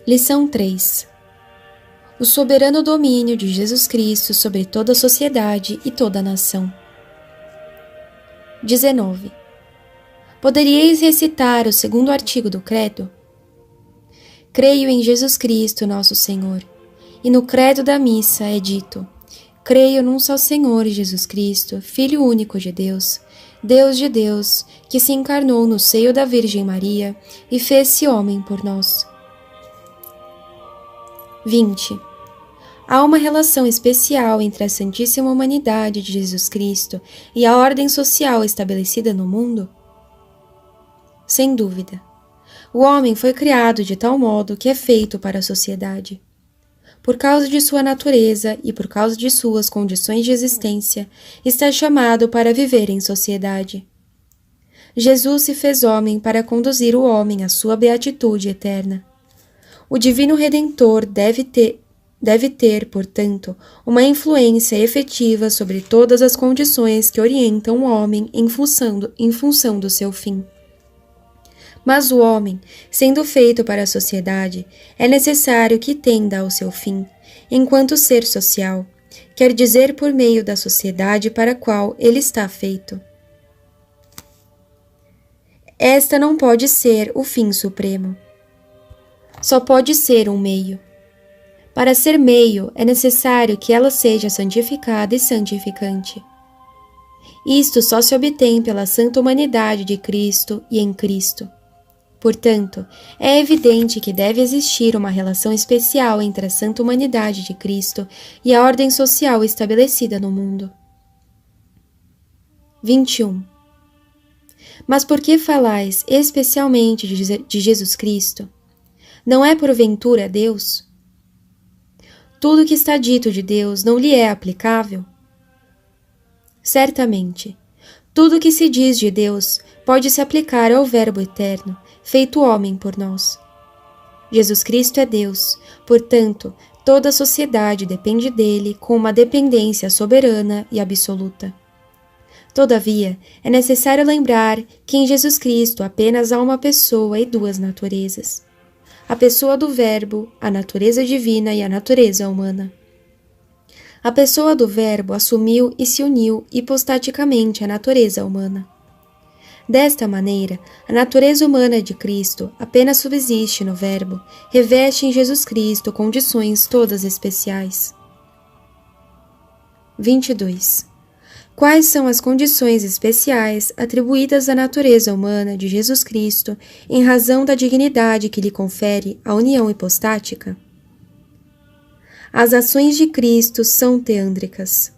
Lição 3. O soberano domínio de Jesus Cristo sobre toda a sociedade e toda a nação. 19. Poderíeis recitar o segundo artigo do Credo? Creio em Jesus Cristo, nosso Senhor. E no Credo da Missa é dito: creio num só Senhor Jesus Cristo, Filho único de Deus, Deus de Deus, que se encarnou no seio da Virgem Maria e fez-se homem por nós. 20. Há uma relação especial entre a Santíssima Humanidade de Jesus Cristo e a ordem social estabelecida no mundo? Sem dúvida. O homem foi criado de tal modo que é feito para a sociedade. Por causa de sua natureza e por causa de suas condições de existência, está chamado para viver em sociedade. Jesus se fez homem para conduzir o homem à sua beatitude eterna. O Divino Redentor deve ter, portanto, uma influência efetiva sobre todas as condições que orientam o homem em função do seu fim. Mas o homem, sendo feito para a sociedade, é necessário que tenda ao seu fim, enquanto ser social, quer dizer por meio da sociedade para a qual ele está feito. Esta não pode ser o fim supremo. Só pode ser um meio. Para ser meio, é necessário que ela seja santificada e santificante. Isto só se obtém pela santa humanidade de Cristo e em Cristo. Portanto, é evidente que deve existir uma relação especial entre a santa humanidade de Cristo e a ordem social estabelecida no mundo. 21. Mas por que falais especialmente de Jesus Cristo? Não é porventura Deus? Tudo que está dito de Deus não lhe é aplicável? Certamente, tudo que se diz de Deus pode se aplicar ao Verbo eterno, feito homem por nós. Jesus Cristo é Deus, portanto, toda a sociedade depende dele com uma dependência soberana e absoluta. Todavia, é necessário lembrar que em Jesus Cristo apenas há uma pessoa e duas naturezas: a pessoa do Verbo, a natureza divina e a natureza humana. A pessoa do Verbo assumiu e se uniu hipostaticamente à natureza humana. Desta maneira, a natureza humana de Cristo apenas subsiste no Verbo, reveste em Jesus Cristo condições todas especiais. 22. Quais são as condições especiais atribuídas à natureza humana de Jesus Cristo em razão da dignidade que lhe confere a união hipostática? As ações de Cristo são teândricas.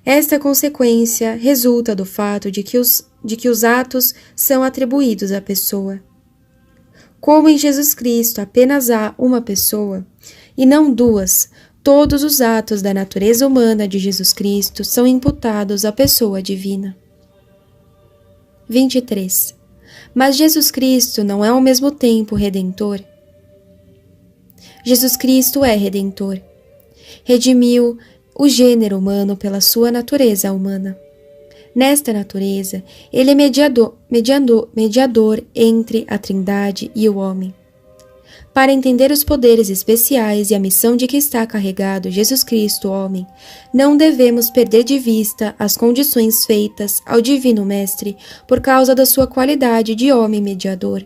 Esta consequência resulta do fato de que os atos são atribuídos à pessoa. Como em Jesus Cristo apenas há uma pessoa, e não duas, todos os atos da natureza humana de Jesus Cristo são imputados à pessoa divina. 23. Mas Jesus Cristo não é ao mesmo tempo Redentor? Jesus Cristo é Redentor. Redimiu o gênero humano pela sua natureza humana. Nesta natureza, ele é mediador entre a Trindade e o homem. Para entender os poderes especiais e a missão de que está carregado Jesus Cristo, homem, não devemos perder de vista as condições feitas ao Divino Mestre por causa da sua qualidade de homem mediador.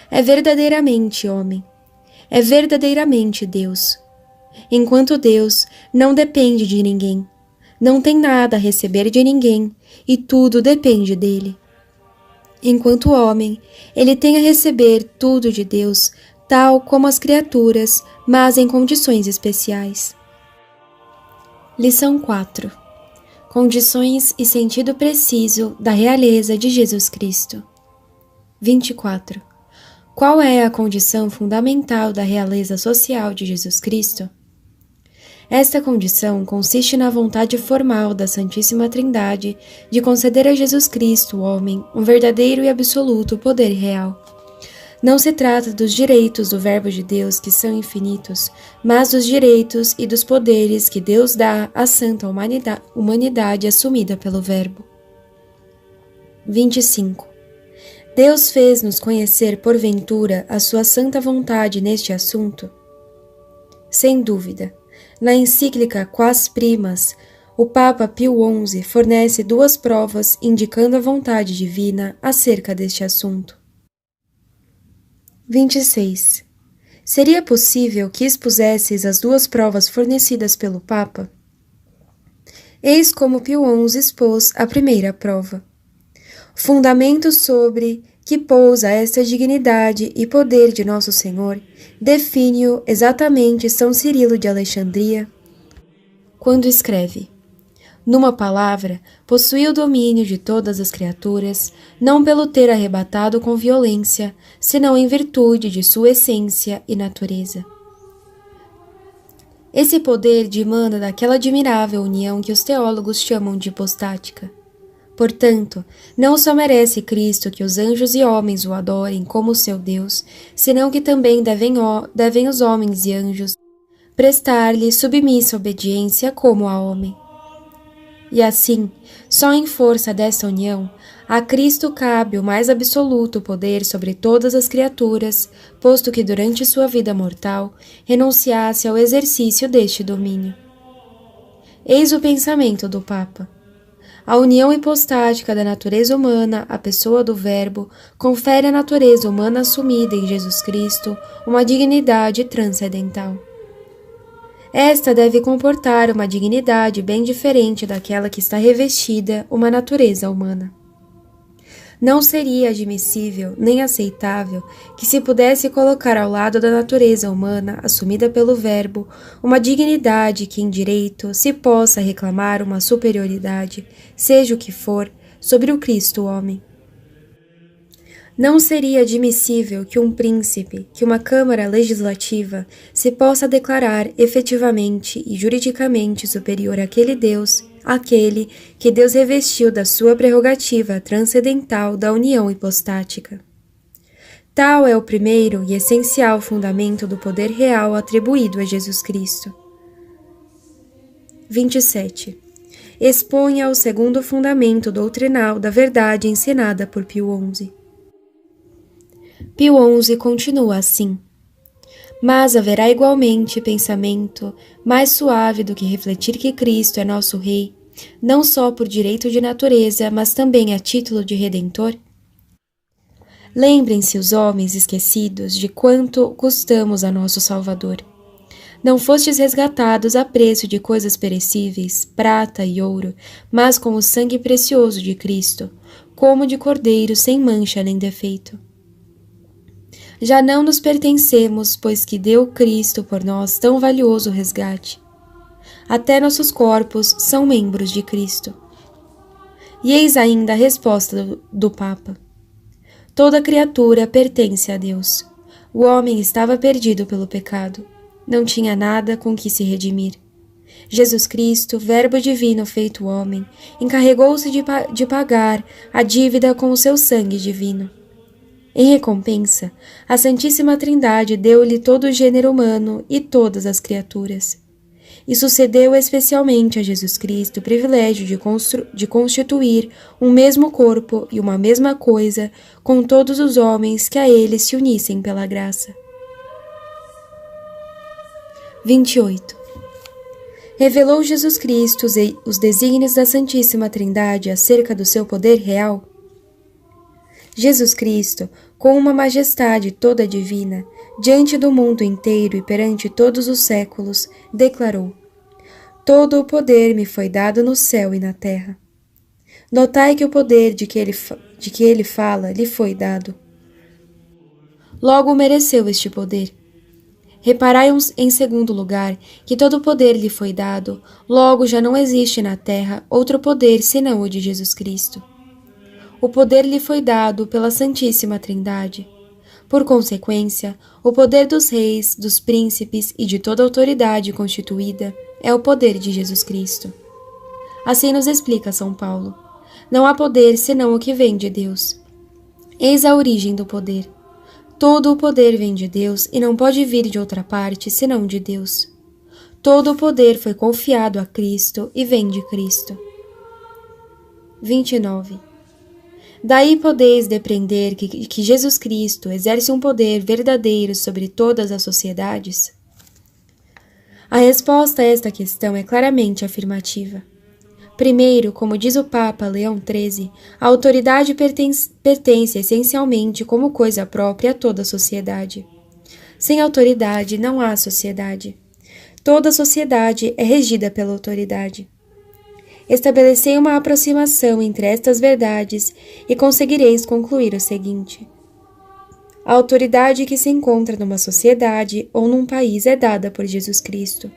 É verdadeiramente homem. É verdadeiramente Deus. Enquanto Deus não depende de ninguém, não tem nada a receber de ninguém e tudo depende dele. Enquanto homem, ele tem a receber tudo de Deus, tal como as criaturas, mas em condições especiais. Lição 4. Condições e sentido preciso da realeza de Jesus Cristo. 24. Qual é a condição fundamental da realeza social de Jesus Cristo? Esta condição consiste na vontade formal da Santíssima Trindade de conceder a Jesus Cristo, homem, um verdadeiro e absoluto poder real. Não se trata dos direitos do Verbo de Deus, que são infinitos, mas dos direitos e dos poderes que Deus dá à santa humanidade assumida pelo Verbo. 25. Deus fez-nos conhecer, porventura, a sua santa vontade neste assunto? Sem dúvida, na encíclica Quas Primas, o Papa Pio XI fornece 2 provas indicando a vontade divina acerca deste assunto. 26. Seria possível que expusesseis as 2 provas fornecidas pelo Papa? Eis como Pio XI expôs a primeira prova. Fundamento sobre que pousa esta dignidade e poder de Nosso Senhor, define-o exatamente São Cirilo de Alexandria, quando escreve: numa palavra, possui o domínio de todas as criaturas, não pelo ter arrebatado com violência, senão em virtude de sua essência e natureza. Esse poder dimana daquela admirável união que os teólogos chamam de hipostática. Portanto, não só merece Cristo que os anjos e homens o adorem como seu Deus, senão que também devem os homens e anjos prestar-lhe submissa obediência como a homem. E assim, só em força desta união, a Cristo cabe o mais absoluto poder sobre todas as criaturas, posto que durante sua vida mortal renunciasse ao exercício deste domínio. Eis o pensamento do Papa. A união hipostática da natureza humana à pessoa do Verbo confere à natureza humana assumida em Jesus Cristo uma dignidade transcendental. Esta deve comportar uma dignidade bem diferente daquela que está revestida uma natureza humana. Não seria admissível nem aceitável que se pudesse colocar ao lado da natureza humana assumida pelo Verbo uma dignidade que em direito se possa reclamar uma superioridade, seja o que for, sobre o Cristo homem. Não seria admissível que um príncipe, que uma Câmara Legislativa se possa declarar efetivamente e juridicamente superior àquele Deus, aquele que Deus revestiu da sua prerrogativa transcendental da união hipostática. Tal é o primeiro e essencial fundamento do poder real atribuído a Jesus Cristo. 27. Exponha o segundo fundamento doutrinal da verdade ensinada por Pio XI. Pio XI continua assim: mas haverá igualmente pensamento mais suave do que refletir que Cristo é nosso Rei, não só por direito de natureza, mas também a título de Redentor? Lembrem-se os homens esquecidos de quanto custamos a nosso Salvador. Não fostes resgatados a preço de coisas perecíveis, prata e ouro, mas com o sangue precioso de Cristo, como de cordeiro sem mancha nem defeito. Já não nos pertencemos, pois que deu Cristo por nós tão valioso resgate. Até nossos corpos são membros de Cristo. E eis ainda a resposta do Papa. Toda criatura pertence a Deus. O homem estava perdido pelo pecado. Não tinha nada com que se redimir. Jesus Cristo, Verbo divino feito homem, encarregou-se de pagar a dívida com o seu sangue divino. Em recompensa, a Santíssima Trindade deu-lhe todo o gênero humano e todas as criaturas. E sucedeu especialmente a Jesus Cristo o privilégio de constituir um mesmo corpo e uma mesma coisa com todos os homens que a ele se unissem pela graça. 28. Revelou Jesus Cristo os desígnios da Santíssima Trindade acerca do seu poder real? Jesus Cristo, com uma majestade toda divina, diante do mundo inteiro e perante todos os séculos, declarou: todo o poder me foi dado no céu e na terra. Notai que o poder de que ele fala lhe foi dado. Logo mereceu este poder. Reparai em segundo lugar que todo o poder lhe foi dado, logo já não existe na terra outro poder senão o de Jesus Cristo. O poder lhe foi dado pela Santíssima Trindade. Por consequência, o poder dos reis, dos príncipes e de toda autoridade constituída é o poder de Jesus Cristo. Assim nos explica São Paulo: não há poder senão o que vem de Deus. Eis a origem do poder. Todo o poder vem de Deus e não pode vir de outra parte senão de Deus. Todo o poder foi confiado a Cristo e vem de Cristo. 29. Daí podeis depreender que Jesus Cristo exerce um poder verdadeiro sobre todas as sociedades? A resposta a esta questão é claramente afirmativa. Primeiro, como diz o Papa Leão XIII, a autoridade pertence essencialmente como coisa própria a toda a sociedade. Sem autoridade não há sociedade. Toda a sociedade é regida pela autoridade. Estabelecei uma aproximação entre estas verdades e conseguireis concluir o seguinte: a autoridade que se encontra numa sociedade ou num país é dada por Jesus Cristo.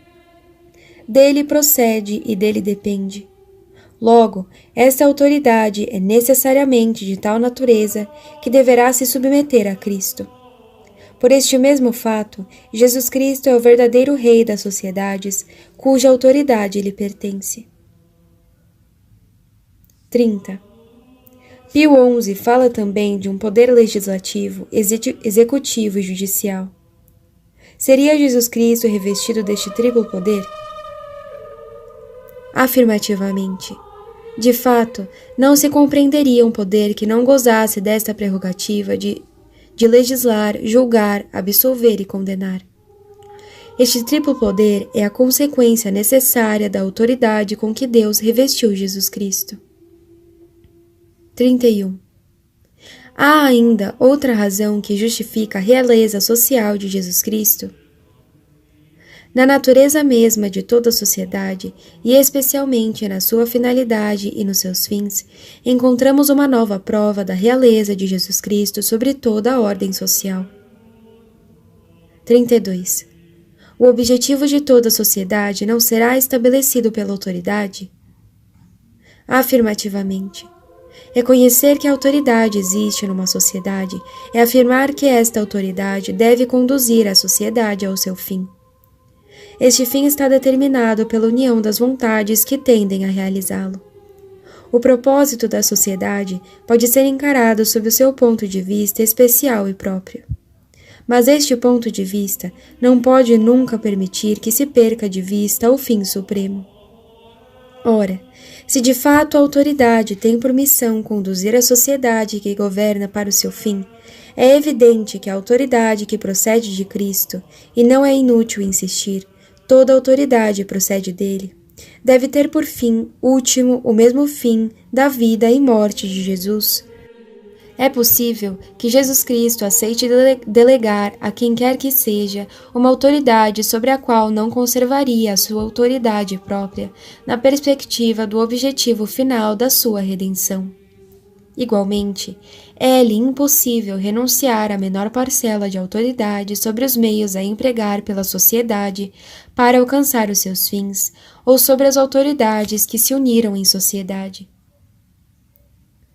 Dele procede e dele depende. Logo, esta autoridade é necessariamente de tal natureza que deverá se submeter a Cristo. Por este mesmo fato, Jesus Cristo é o verdadeiro Rei das sociedades, cuja autoridade lhe pertence. 30. Pio XI fala também de um poder legislativo, executivo e judicial. Seria Jesus Cristo revestido deste triplo poder? Afirmativamente. De fato, não se compreenderia um poder que não gozasse desta prerrogativa de legislar, julgar, absolver e condenar. Este triplo poder é a consequência necessária da autoridade com que Deus revestiu Jesus Cristo. 31. Há ainda outra razão que justifica a realeza social de Jesus Cristo? Na natureza mesma de toda a sociedade, e especialmente na sua finalidade e nos seus fins, encontramos uma nova prova da realeza de Jesus Cristo sobre toda a ordem social. 32. O objetivo de toda a sociedade não será estabelecido pela autoridade? Afirmativamente. Reconhecer que a autoridade existe numa sociedade é afirmar que esta autoridade deve conduzir a sociedade ao seu fim. Este fim está determinado pela união das vontades que tendem a realizá-lo. O propósito da sociedade pode ser encarado sob o seu ponto de vista especial e próprio. Mas este ponto de vista não pode nunca permitir que se perca de vista o fim supremo. Ora, se de fato a autoridade tem por missão conduzir a sociedade que governa para o seu fim, é evidente que a autoridade que procede de Cristo, e não é inútil insistir, toda autoridade procede dele, deve ter por fim último o mesmo fim da vida e morte de Jesus. É possível que Jesus Cristo aceite delegar a quem quer que seja uma autoridade sobre a qual não conservaria a sua autoridade própria, na perspectiva do objetivo final da sua redenção. Igualmente, é-lhe impossível renunciar à menor parcela de autoridade sobre os meios a empregar pela sociedade para alcançar os seus fins, ou sobre as autoridades que se uniram em sociedade.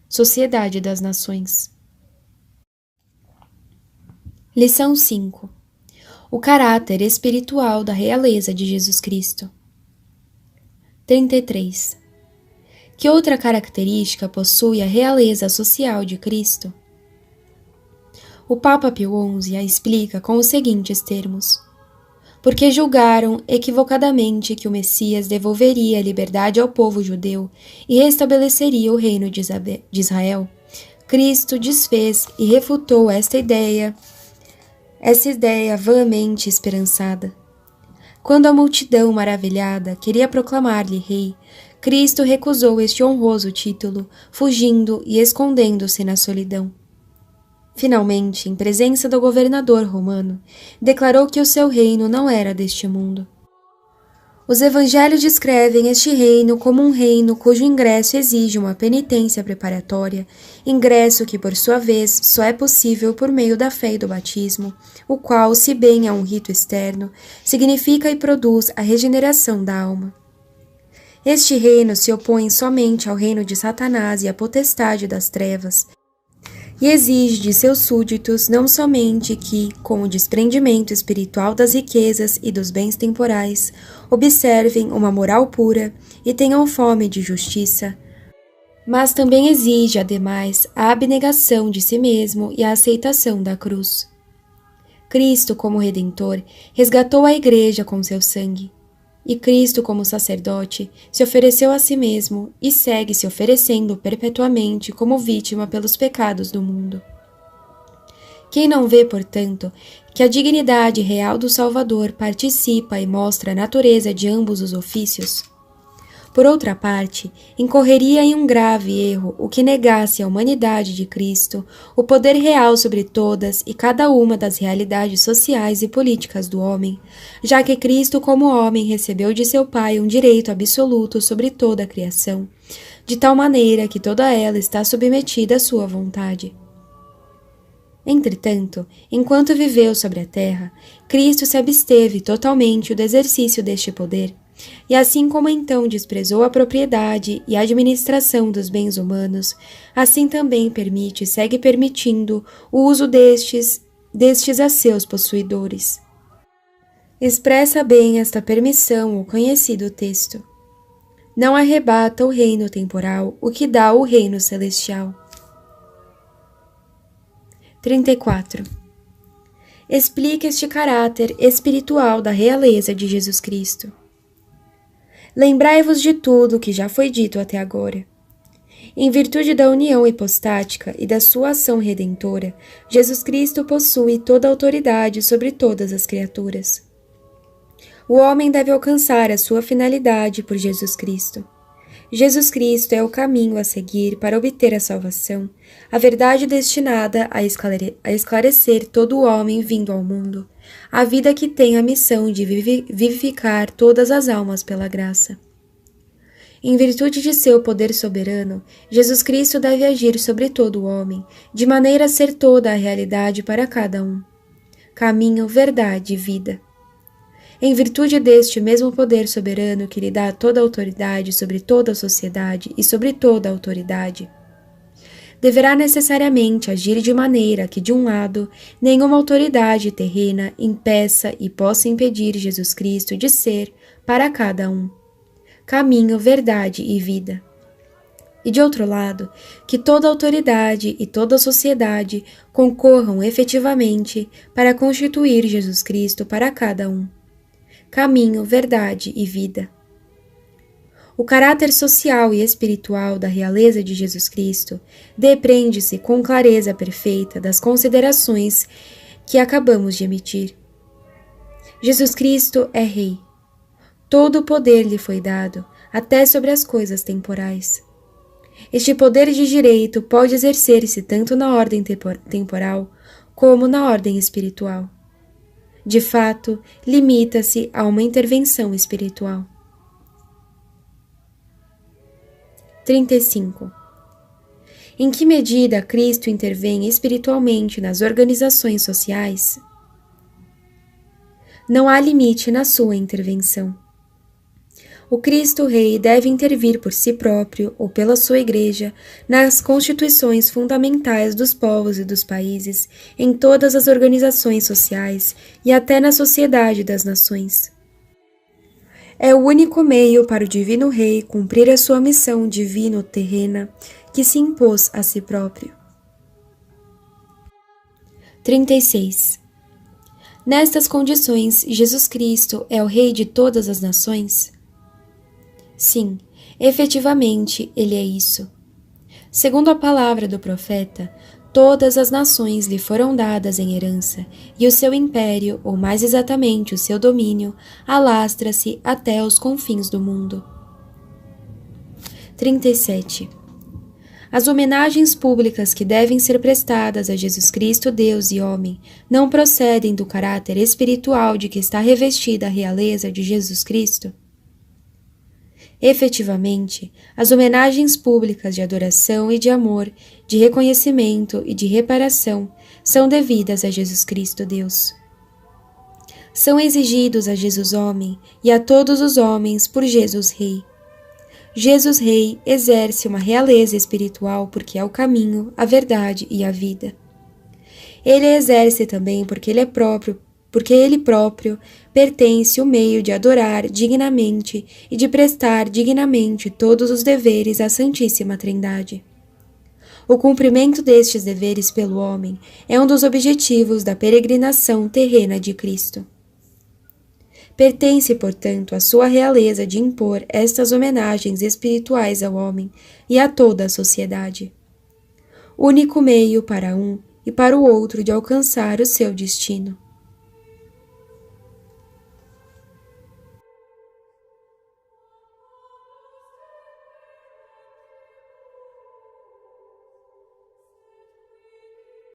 Sociedade das Nações. Lição 5. O caráter espiritual da realeza de Jesus Cristo. 33. Que outra característica possui a realeza social de Cristo? O Papa Pio XI a explica com os seguintes termos: porque julgaram equivocadamente que o Messias devolveria a liberdade ao povo judeu e restabeleceria o reino de Israel, Cristo desfez e refutou essa ideia vãmente esperançada. Quando a multidão maravilhada queria proclamar-lhe rei, Cristo recusou este honroso título, fugindo e escondendo-se na solidão. Finalmente, em presença do governador romano, declarou que o seu reino não era deste mundo. Os evangelhos descrevem este reino como um reino cujo ingresso exige uma penitência preparatória, ingresso que, por sua vez, só é possível por meio da fé e do batismo, o qual, se bem é um rito externo, significa e produz a regeneração da alma. Este reino se opõe somente ao reino de Satanás e à potestade das trevas, e exige de seus súditos não somente que, com o desprendimento espiritual das riquezas e dos bens temporais, observem uma moral pura e tenham fome de justiça, mas também exige, ademais, a abnegação de si mesmo e a aceitação da cruz. Cristo, como Redentor, resgatou a Igreja com seu sangue. E Cristo, como sacerdote, se ofereceu a si mesmo e segue se oferecendo perpetuamente como vítima pelos pecados do mundo. Quem não vê, portanto, que a dignidade real do Salvador participa e mostra a natureza de ambos os ofícios? Por outra parte, incorreria em um grave erro o que negasse à humanidade de Cristo o poder real sobre todas e cada uma das realidades sociais e políticas do homem, já que Cristo, como homem, recebeu de seu Pai um direito absoluto sobre toda a criação, de tal maneira que toda ela está submetida à sua vontade. Entretanto, enquanto viveu sobre a terra, Cristo se absteve totalmente do exercício deste poder, e assim como então desprezou a propriedade e a administração dos bens humanos, assim também permite e segue permitindo o uso destes a seus possuidores. Expressa bem esta permissão o conhecido texto. Não arrebata o reino temporal o que dá o reino celestial. 34. Explica este caráter espiritual da realeza de Jesus Cristo. Lembrai-vos de tudo o que já foi dito até agora. Em virtude da união hipostática e da sua ação redentora, Jesus Cristo possui toda a autoridade sobre todas as criaturas. O homem deve alcançar a sua finalidade por Jesus Cristo. Jesus Cristo é o caminho a seguir para obter a salvação, a verdade destinada a esclarecer todo o homem vindo ao mundo, a vida que tem a missão de vivificar todas as almas pela graça. Em virtude de seu poder soberano, Jesus Cristo deve agir sobre todo o homem, de maneira a ser toda a realidade para cada um. Caminho, verdade e vida. Em virtude deste mesmo poder soberano que lhe dá toda a autoridade sobre toda a sociedade e sobre toda a autoridade, deverá necessariamente agir de maneira que, de um lado, nenhuma autoridade terrena impeça e possa impedir Jesus Cristo de ser, para cada um, caminho, verdade e vida. E, de outro lado, que toda autoridade e toda a sociedade concorram efetivamente para constituir Jesus Cristo para cada um, caminho, verdade e vida. O caráter social e espiritual da realeza de Jesus Cristo depreende-se com clareza perfeita das considerações que acabamos de emitir. Jesus Cristo é Rei. Todo o poder lhe foi dado, até sobre as coisas temporais. Este poder de direito pode exercer-se tanto na ordem temporal como na ordem espiritual. De fato, limita-se a uma intervenção espiritual. 35. Em que medida Cristo intervém espiritualmente nas organizações sociais? Não há limite na sua intervenção. O Cristo Rei deve intervir por si próprio ou pela sua Igreja nas constituições fundamentais dos povos e dos países, em todas as organizações sociais e até na sociedade das nações. É o único meio para o Divino Rei cumprir a sua missão divino-terrena que se impôs a si próprio. 36. Nestas condições, Jesus Cristo é o Rei de todas as nações? Sim, efetivamente, ele é isso. Segundo a palavra do profeta, todas as nações lhe foram dadas em herança, e o seu império, ou mais exatamente o seu domínio, alastra-se até os confins do mundo. 37. As homenagens públicas que devem ser prestadas a Jesus Cristo, Deus e homem, não procedem do caráter espiritual de que está revestida a realeza de Jesus Cristo? Efetivamente, as homenagens públicas de adoração e de amor, de reconhecimento e de reparação são devidas a Jesus Cristo Deus. São exigidos a Jesus homem e a todos os homens por Jesus Rei. Jesus Rei exerce uma realeza espiritual porque é o caminho, a verdade e a vida. Ele exerce também porque ele próprio pertence o meio de adorar dignamente e de prestar dignamente todos os deveres à Santíssima Trindade. O cumprimento destes deveres pelo homem é um dos objetivos da peregrinação terrena de Cristo. Pertence, portanto, à sua realeza de impor estas homenagens espirituais ao homem e a toda a sociedade. Único meio para um e para o outro de alcançar o seu destino.